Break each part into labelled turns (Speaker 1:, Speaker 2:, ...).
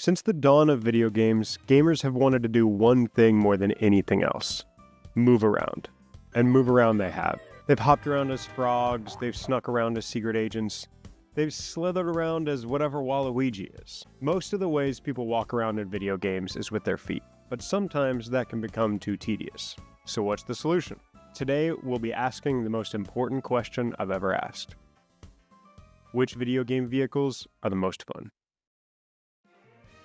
Speaker 1: Since the dawn of video games, gamers have wanted to do one thing more than anything else: move around. And move around they have. They've hopped around as frogs, they've snuck around as secret agents, they've slithered around as whatever Waluigi is. Most of the ways people walk around in video games is with their feet, but sometimes that can become too tedious. So what's the solution? Today, we'll be asking the most important question I've ever asked. Which video game vehicles are the most fun?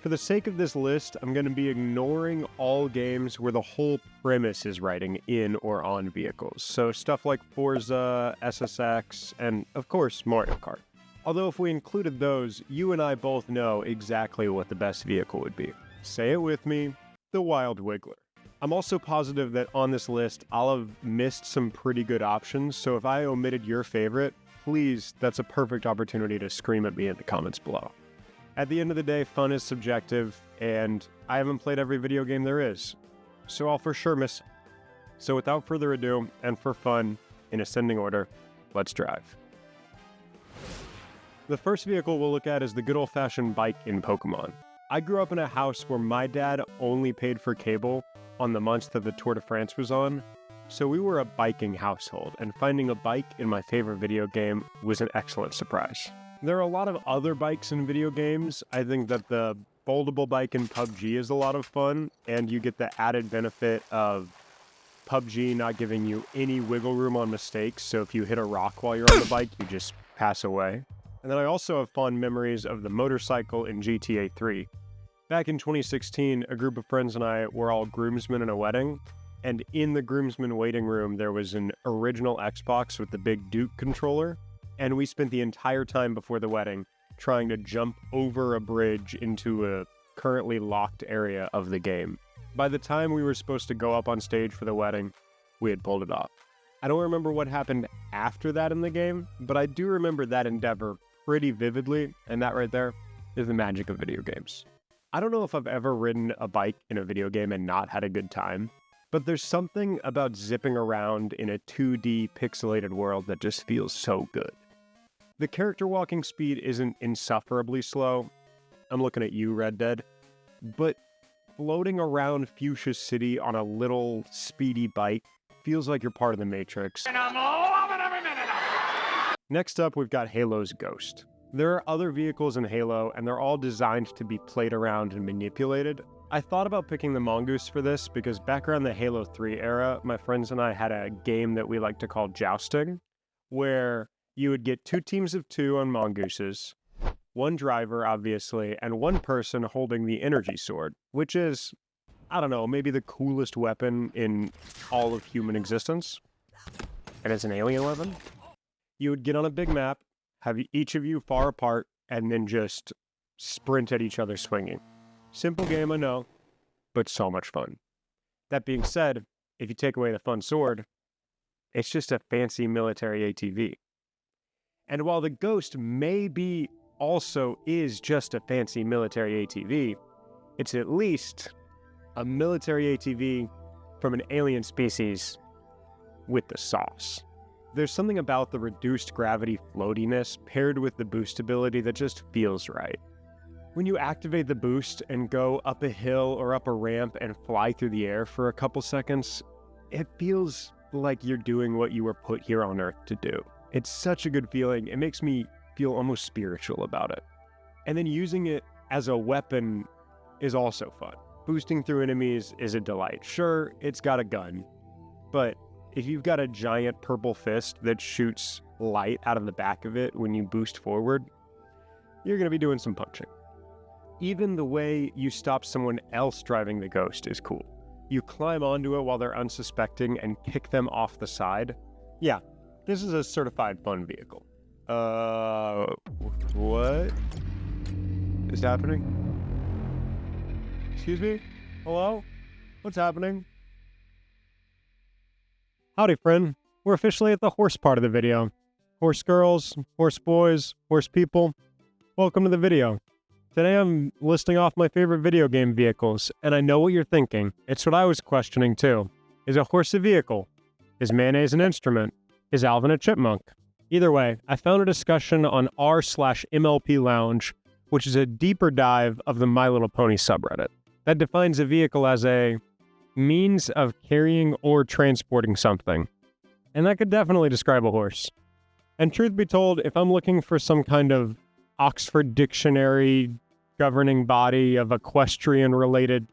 Speaker 1: For the sake of this list, I'm going to be ignoring all games where the whole premise is riding in or on vehicles. So stuff like Forza, SSX, and of course Mario Kart. Although if we included those, you and I both know exactly what the best vehicle would be. Say it with me, the Wild Wiggler. I'm also positive that on this list, I'll have missed some pretty good options, so if I omitted your favorite, please, that's a perfect opportunity to scream at me in the comments below. At the end of the day, fun is subjective, and I haven't played every video game there is, so I'll for sure miss it. So without further ado, and for fun, in ascending order, let's drive. The first vehicle we'll look at is the good old-fashioned bike in Pokemon. I grew up in a house where my dad only paid for cable on the months that the Tour de France was on, so we were a biking household, and finding a bike in my favorite video game was an excellent surprise. There are a lot of other bikes in video games. I think that the foldable bike in PUBG is a lot of fun, and you get the added benefit of PUBG not giving you any wiggle room on mistakes, so if you hit a rock while you're on the bike, you just pass away. And then I also have fond memories of the motorcycle in GTA 3. Back in 2016, a group of friends and I were all groomsmen in a wedding, and in the groomsmen waiting room there was an original Xbox with the big Duke controller, and we spent the entire time before the wedding trying to jump over a bridge into a currently locked area of the game. By the time we were supposed to go up on stage for the wedding, we had pulled it off. I don't remember what happened after that in the game, but I do remember that endeavor pretty vividly, and that right there is the magic of video games. I don't know if I've ever ridden a bike in a video game and not had a good time, but there's something about zipping around in a 2D pixelated world that just feels so good. The character walking speed isn't insufferably slow. I'm looking at you, Red Dead. But floating around Fuchsia City on a little speedy bike feels like you're part of the Matrix. And I'm loving every minute of it! Next up, we've got Halo's Ghost. There are other vehicles in Halo, and they're all designed to be played around and manipulated. I thought about picking the Mongoose for this because back around the Halo 3 era, my friends and I had a game that we like to call Jousting, where you would get 2 teams of 2 on Mongooses, 1 driver, obviously, and 1 person holding the energy sword, which is, I don't know, maybe the coolest weapon in all of human existence. And it's an alien weapon. You would get on a big map, have each of you far apart, and then just sprint at each other swinging. Simple game, I know, but so much fun. That being said, if you take away the fun sword, it's just a fancy military ATV. And while the Ghost maybe also is just a fancy military ATV, it's at least a military ATV from an alien species with the sauce. There's something about the reduced gravity floatiness paired with the boost ability that just feels right. When you activate the boost and go up a hill or up a ramp and fly through the air for a couple seconds, it feels like you're doing what you were put here on Earth to do. It's such a good feeling. It makes me feel almost spiritual about it. And then using it as a weapon is also fun. Boosting through enemies is a delight. Sure, it's got a gun, but if you've got a giant purple fist that shoots light out of the back of it when you boost forward, you're going to be doing some punching. Even the way you stop someone else driving the Ghost is cool. You climb onto it while they're unsuspecting and kick them off the side. Yeah, this is a certified fun vehicle. What is happening? Excuse me? Hello? What's happening? Howdy, friend. We're officially at the horse part of the video. Horse girls, horse boys, horse people. Welcome to the video. Today I'm listing off my favorite video game vehicles, and I know what you're thinking. It's what I was questioning too. Is a horse a vehicle? Is mayonnaise an instrument? Is Alvin a chipmunk? Either way, I found a discussion on r/MLP Lounge which is a deeper dive of the My Little Pony subreddit that defines a vehicle as a means of carrying or transporting something. And that could definitely describe a horse. And truth be told, if I'm looking for some kind of Oxford Dictionary governing body of equestrian-related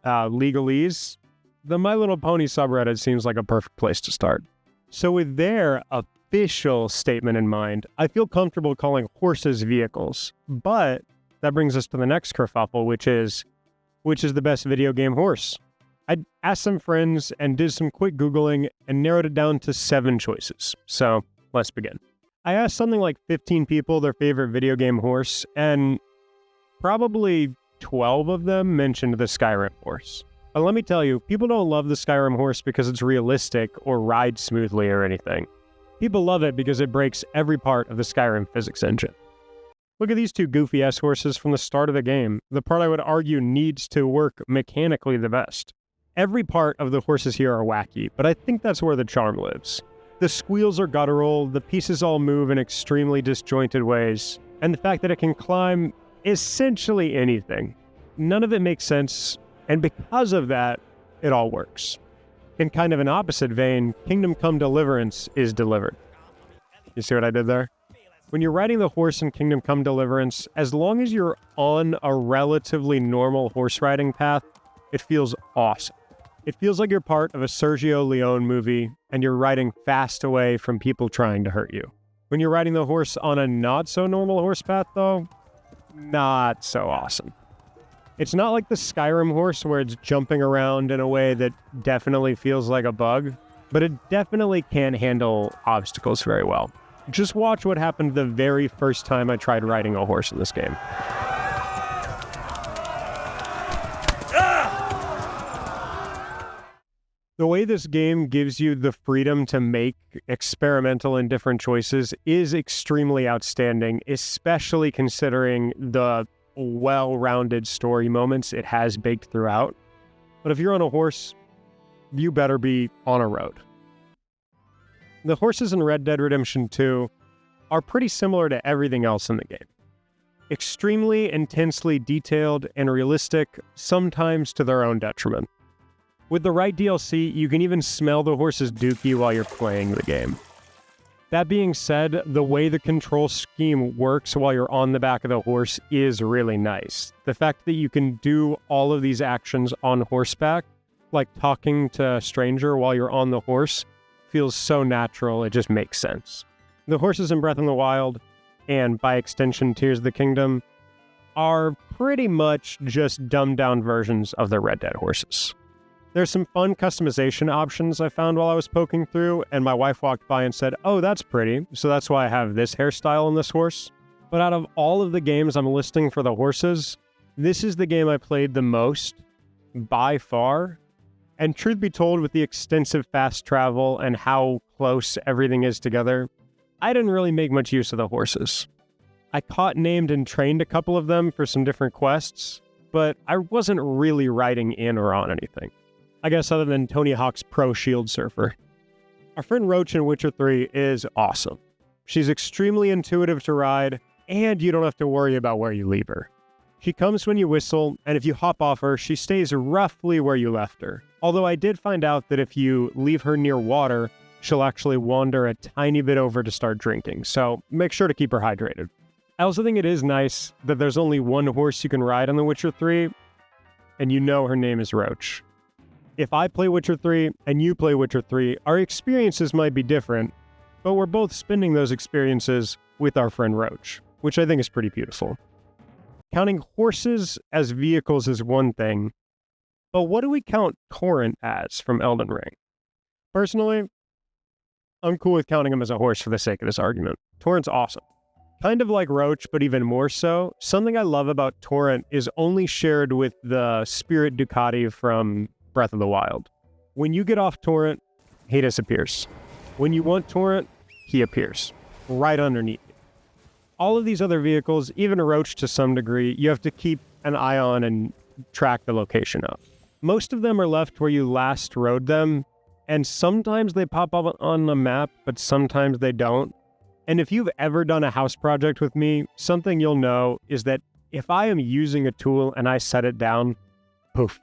Speaker 1: legalese, the My Little Pony subreddit seems like a perfect place to start. So with their official statement in mind, I feel comfortable calling horses vehicles. But that brings us to the next kerfuffle, which is the best video game horse? I asked some friends and did some quick Googling and narrowed it down to 7 choices. So let's begin. I asked something like 15 people their favorite video game horse, and probably 12 of them mentioned the Skyrim horse. But let me tell you, people don't love the Skyrim horse because it's realistic or rides smoothly or anything. People love it because it breaks every part of the Skyrim physics engine. Look at these 2 goofy-ass horses from the start of the game, the part I would argue needs to work mechanically the best. Every part of the horses here are wacky, but I think that's where the charm lives. The squeals are guttural, the pieces all move in extremely disjointed ways, and the fact that it can climb essentially anything. None of it makes sense, and because of that, it all works. In kind of an opposite vein, Kingdom Come Deliverance is delivered. You see what I did there? When you're riding the horse in Kingdom Come Deliverance, as long as you're on a relatively normal horse riding path, it feels awesome. It feels like you're part of a Sergio Leone movie, and you're riding fast away from people trying to hurt you. When you're riding the horse on a not-so-normal horse path, though, not so awesome. It's not like the Skyrim horse where it's jumping around in a way that definitely feels like a bug, but it definitely can't handle obstacles very well. Just watch what happened the very first time I tried riding a horse in this game. The way this game gives you the freedom to make experimental and different choices is extremely outstanding, especially considering the well-rounded story moments it has baked throughout. But if you're on a horse, you better be on a road. The horses in Red Dead Redemption 2 are pretty similar to everything else in the game. Extremely intensely detailed and realistic, sometimes to their own detriment. With the right DLC, you can even smell the horse's dookie while you're playing the game. That being said, the way the control scheme works while you're on the back of the horse is really nice. The fact that you can do all of these actions on horseback, like talking to a stranger while you're on the horse, feels so natural, it just makes sense. The horses in Breath of the Wild, and by extension Tears of the Kingdom, are pretty much just dumbed-down versions of the Red Dead horses. There's some fun customization options I found while I was poking through, and my wife walked by and said, "Oh, that's pretty, so that's why I have this hairstyle on this horse." But out of all of the games I'm listing for the horses, this is the game I played the most, by far. And truth be told, with the extensive fast travel and how close everything is together, I didn't really make much use of the horses. I caught, named, and trained a couple of them for some different quests, but I wasn't really riding in or on anything. I guess other than Tony Hawk's Pro Shield Surfer. Our friend Roach in Witcher 3 is awesome. She's extremely intuitive to ride, and you don't have to worry about where you leave her. She comes when you whistle, and if you hop off her, she stays roughly where you left her. Although I did find out that if you leave her near water, she'll actually wander a tiny bit over to start drinking, so make sure to keep her hydrated. I also think it is nice that there's only one horse you can ride on The Witcher 3, and you know her name is Roach. If I play Witcher 3 and you play Witcher 3, our experiences might be different, but we're both spending those experiences with our friend Roach, which I think is pretty beautiful. Counting horses as vehicles is one thing, but what do we count Torrent as from Elden Ring? Personally, I'm cool with counting him as a horse for the sake of this argument. Torrent's awesome. Kind of like Roach, but even more so, something I love about Torrent is only shared with the Spirit Ducati from Breath of the Wild. When you get off Torrent, he disappears. When you want Torrent, he appears, right underneath you. All of these other vehicles, even a Roach to some degree, you have to keep an eye on and track the location of. Most of them are left where you last rode them, and sometimes they pop up on the map, but sometimes they don't. And if you've ever done a house project with me, something you'll know is that if I am using a tool and I set it down, poof,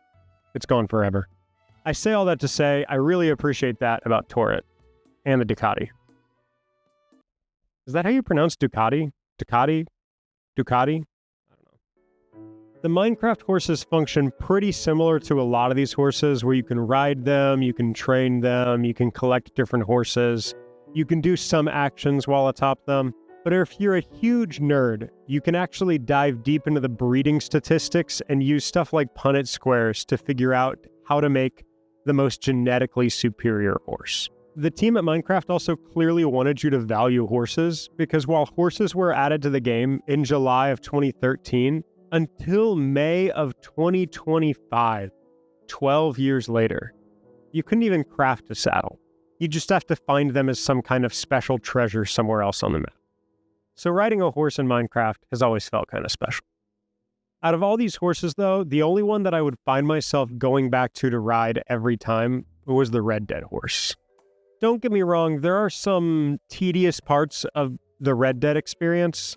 Speaker 1: it's gone forever. I say all that to say I really appreciate that about Torrent and the Ducati. Is that how you pronounce Ducati? Ducati? Ducati? I don't know. The Minecraft horses function pretty similar to a lot of these horses where you can ride them, you can train them, you can collect different horses, you can do some actions while atop them. But if you're a huge nerd, you can actually dive deep into the breeding statistics and use stuff like Punnett squares to figure out how to make the most genetically superior horse. The team at Minecraft also clearly wanted you to value horses, because while horses were added to the game in July of 2013, until May of 2025, 12 years later, you couldn't even craft a saddle. You just have to find them as some kind of special treasure somewhere else on the map. So riding a horse in Minecraft has always felt kind of special. Out of all these horses, though, the only one that I would find myself going back to ride every time was the Red Dead horse. Don't get me wrong, there are some tedious parts of the Red Dead experience,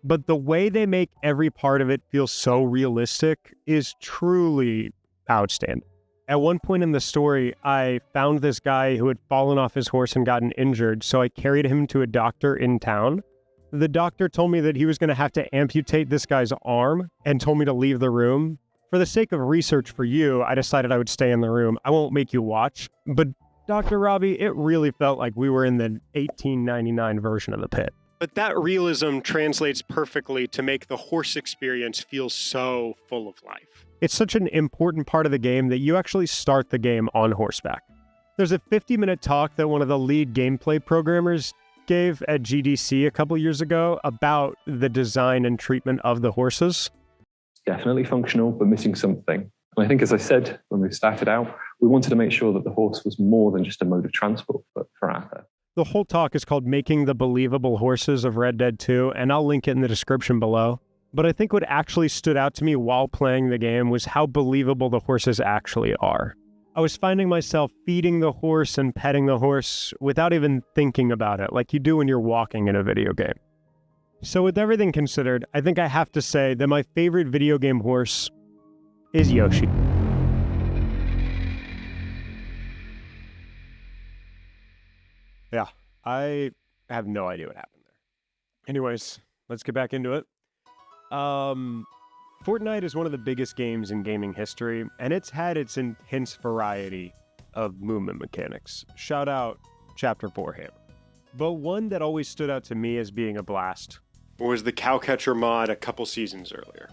Speaker 1: but the way they make every part of it feel so realistic is truly outstanding. At one point in the story, I found this guy who had fallen off his horse and gotten injured, so I carried him to a doctor in town. The doctor told me that he was going to have to amputate this guy's arm and told me to leave the room. For the sake of research for you, I decided I would stay in the room. I won't make you watch, but Dr. Robbie, it really felt like we were in the 1899 version of the pit. But that realism translates perfectly to make the horse experience feel so full of life. It's such an important part of the game that you actually start the game on horseback. There's a 50-minute talk that one of the lead gameplay programmers gave at GDC a couple years ago about the design and treatment of the horses.
Speaker 2: Definitely functional, but missing something. And I think, as I said when we started out, we wanted to make sure that the horse was more than just a mode of transport for Arthur.
Speaker 1: The whole talk is called Making the Believable Horses of Red Dead 2, and I'll link it in the description below. But I think what actually stood out to me while playing the game was how believable the horses actually are. I was finding myself feeding the horse and petting the horse without even thinking about it, like you do when you're walking in a video game. So with everything considered, I think I have to say that my favorite video game horse is Yoshi. Yeah, I have no idea what happened there. Anyways, let's get back into it. Fortnite is one of the biggest games in gaming history, and it's had its intense variety of movement mechanics. Shout out Chapter 4 Hammer. But one that always stood out to me as being a blast was the Cowcatcher mod a couple seasons earlier.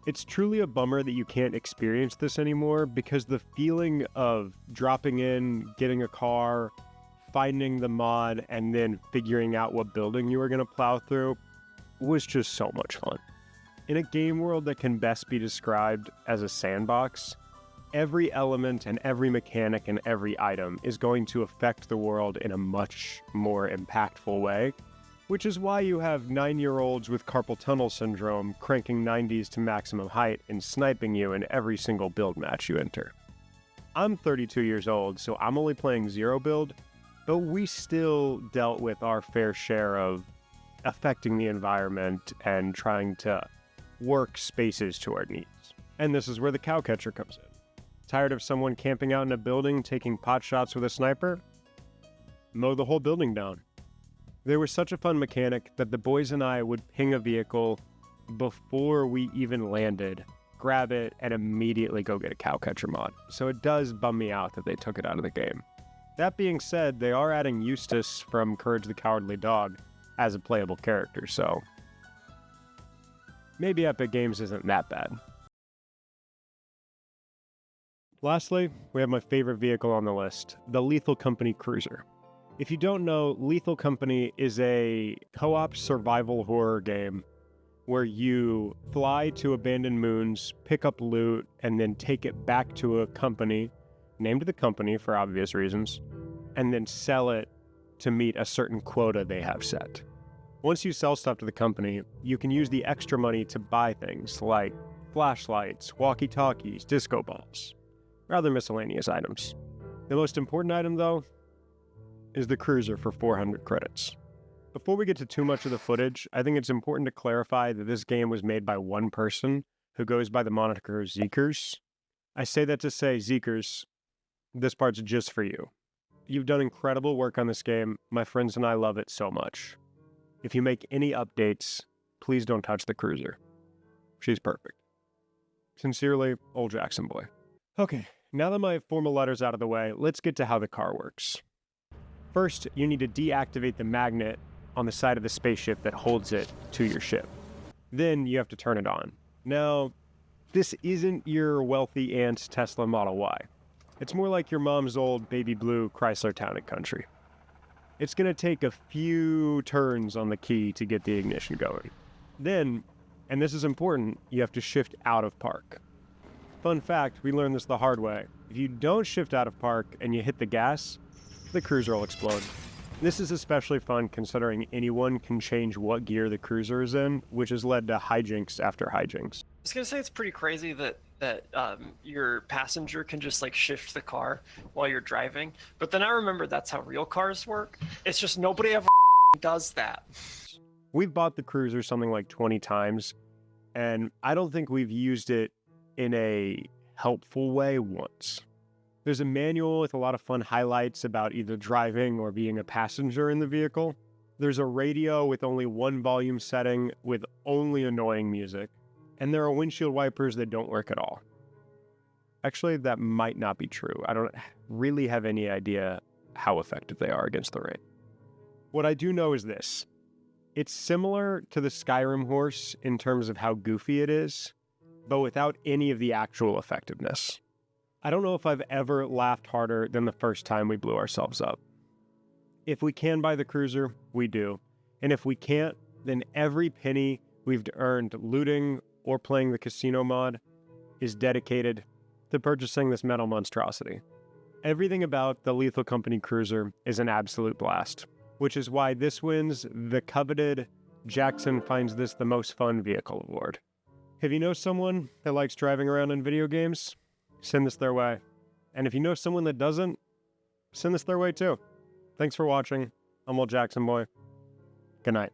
Speaker 1: It's truly a bummer that you can't experience this anymore, because the feeling of dropping in, getting a car, finding the mod, and then figuring out what building you were going to plow through was just so much fun. In a game world that can best be described as a sandbox, every element and every mechanic and every item is going to affect the world in a much more impactful way, which is why you have 9-year-olds with carpal tunnel syndrome cranking 90s to maximum height and sniping you in every single build match you enter. I'm 32 years old, so I'm only playing zero build, but we still dealt with our fair share of affecting the environment and trying to work spaces to our needs. And this is where the Cowcatcher comes in. Tired of someone camping out in a building taking pot shots with a sniper? Mow the whole building down. There was such a fun mechanic that the boys and I would ping a vehicle before we even landed, grab it, and immediately go get a Cowcatcher mod. So it does bum me out that they took it out of the game. That being said, they are adding Eustace from Courage the Cowardly Dog as a playable character, so maybe Epic Games isn't that bad. Lastly, we have my favorite vehicle on the list, the Lethal Company Cruiser. If you don't know, Lethal Company is a co-op survival horror game where you fly to abandoned moons, pick up loot, and then take it back to a company, named the company for obvious reasons, and then sell it to meet a certain quota they have set. Once you sell stuff to the company, you can use the extra money to buy things like flashlights, walkie-talkies, disco balls, rather miscellaneous items. The most important item, though, is the cruiser for 400 credits. Before we get to too much of the footage, I think it's important to clarify that this game was made by one person who goes by the moniker Zeekers. I say that to say, Zeekers, this part's just for you. You've done incredible work on this game. My friends and I love it so much. If you make any updates, please don't touch the cruiser. She's perfect. Sincerely, Old Jackson Boy. Okay, now that my formal letter's out of the way, let's get to how the car works. First, you need to deactivate the magnet on the side of the spaceship that holds it to your ship. Then you have to turn it on. Now, this isn't your wealthy aunt's Tesla Model Y. It's more like your mom's old baby blue Chrysler Town & Country. It's going to take a few turns on the key to get the ignition going. Then, and this is important, you have to shift out of park. Fun fact, we learned this the hard way. If you don't shift out of park and you hit the gas, the cruiser will explode. This is especially fun considering anyone can change what gear the cruiser is in, which has led to hijinks after hijinks.
Speaker 3: I was gonna say it's pretty crazy that your passenger can just like shift the car while you're driving, but then I remember that's how real cars work. It's just nobody ever does that.
Speaker 1: We've bought the cruiser something like 20 times, and I don't think we've used it in a helpful way once. There's a manual with a lot of fun highlights about either driving or being a passenger in the vehicle. There's a radio with only one volume setting with only annoying music. And there are windshield wipers that don't work at all. Actually, that might not be true. I don't really have any idea how effective they are against the rain. What I do know is this. It's similar to the Skyrim horse in terms of how goofy it is, but without any of the actual effectiveness. I don't know if I've ever laughed harder than the first time we blew ourselves up. If we can buy the cruiser, we do. And if we can't, then every penny we've earned looting or playing the casino mod is dedicated to purchasing this metal monstrosity. Everything about the Lethal Company cruiser is an absolute blast, which is why this wins the coveted Jackson finds this the most fun vehicle award. If you know someone that likes driving around in video games, send this their way. And if you know someone that doesn't, send this their way too. Thanks for watching. I'm Old Jackson Boy. Good night.